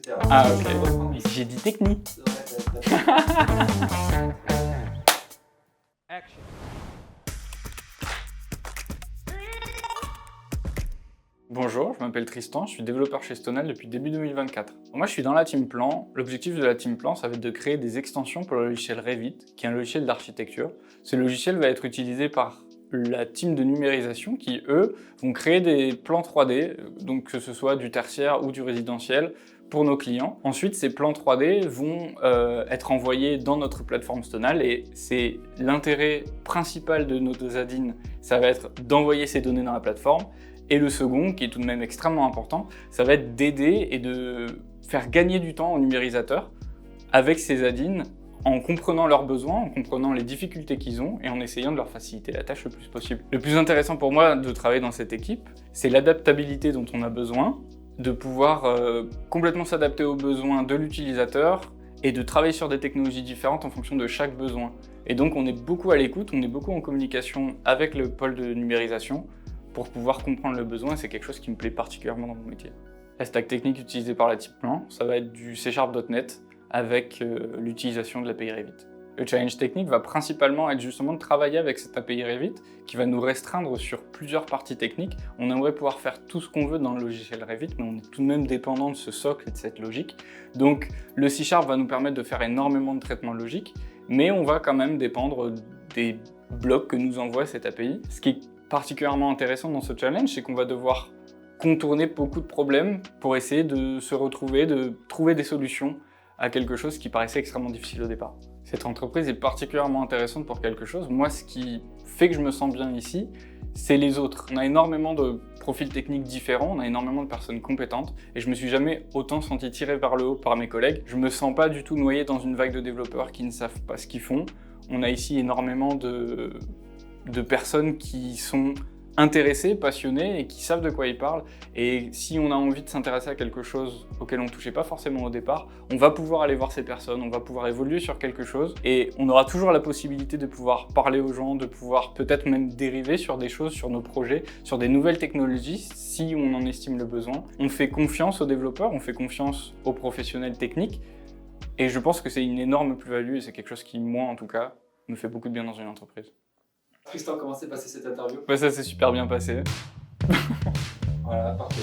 etc. Ah Je peux reprendre ok. ici. J'ai dit technique. Ouais, Bonjour, je m'appelle Tristan, je suis développeur chez Stonal depuis début 2024. Moi je suis dans la team Plan. L'objectif de la team Plan, ça va être de créer des extensions pour le logiciel Revit, qui est un logiciel d'architecture. Ce logiciel va être utilisé par la team de numérisation qui, eux, vont créer des plans 3D, donc que ce soit du tertiaire ou du résidentiel, pour nos clients. Ensuite, ces plans 3D vont être envoyés dans notre plateforme Stonal et c'est l'intérêt principal de nos deux add-ins, ça va être d'envoyer ces données dans la plateforme. Et le second, qui est tout de même extrêmement important, ça va être d'aider et de faire gagner du temps aux numérisateurs avec ces add-ins en comprenant leurs besoins, en comprenant les difficultés qu'ils ont et en essayant de leur faciliter la tâche le plus possible. Le plus intéressant pour moi de travailler dans cette équipe, c'est l'adaptabilité dont on a besoin, de pouvoir complètement s'adapter aux besoins de l'utilisateur et de travailler sur des technologies différentes en fonction de chaque besoin. Et donc on est beaucoup à l'écoute, on est beaucoup en communication avec le pôle de numérisation pour pouvoir comprendre le besoin, et c'est quelque chose qui me plaît particulièrement dans mon métier. La stack technique utilisée par la team Plan, ça va être du C#.NET avec l'utilisation de l'API Revit. Le challenge technique va principalement être justement de travailler avec cette API Revit qui va nous restreindre sur plusieurs parties techniques. On aimerait pouvoir faire tout ce qu'on veut dans le logiciel Revit, mais on est tout de même dépendant de ce socle et de cette logique. Donc le C# va nous permettre de faire énormément de traitements logiques, mais on va quand même dépendre des blocs que nous envoie cette API. Ce qui est particulièrement intéressant dans ce challenge, c'est qu'on va devoir contourner beaucoup de problèmes pour essayer de se retrouver, de trouver des solutions à quelque chose qui paraissait extrêmement difficile au départ. Cette entreprise est particulièrement intéressante pour quelque chose. Moi, ce qui fait que je me sens bien ici, c'est les autres. On a énormément de profils techniques différents, on a énormément de personnes compétentes et je me suis jamais autant senti tiré vers le haut par mes collègues. Je me sens pas du tout noyé dans une vague de développeurs qui ne savent pas ce qu'ils font. On a ici énormément de personnes qui sont intéressées, passionnées et qui savent de quoi ils parlent. Et si on a envie de s'intéresser à quelque chose auquel on ne touchait pas forcément au départ, on va pouvoir aller voir ces personnes, on va pouvoir évoluer sur quelque chose et on aura toujours la possibilité de pouvoir parler aux gens, de pouvoir peut-être même dériver sur des choses, sur nos projets, sur des nouvelles technologies si on en estime le besoin. On fait confiance aux développeurs, on fait confiance aux professionnels techniques et je pense que c'est une énorme plus-value et c'est quelque chose qui, moi en tout cas, me fait beaucoup de bien dans une entreprise. Tristan, comment s'est passée cette interview? Ouais, ça s'est super bien passé. Voilà, parfait.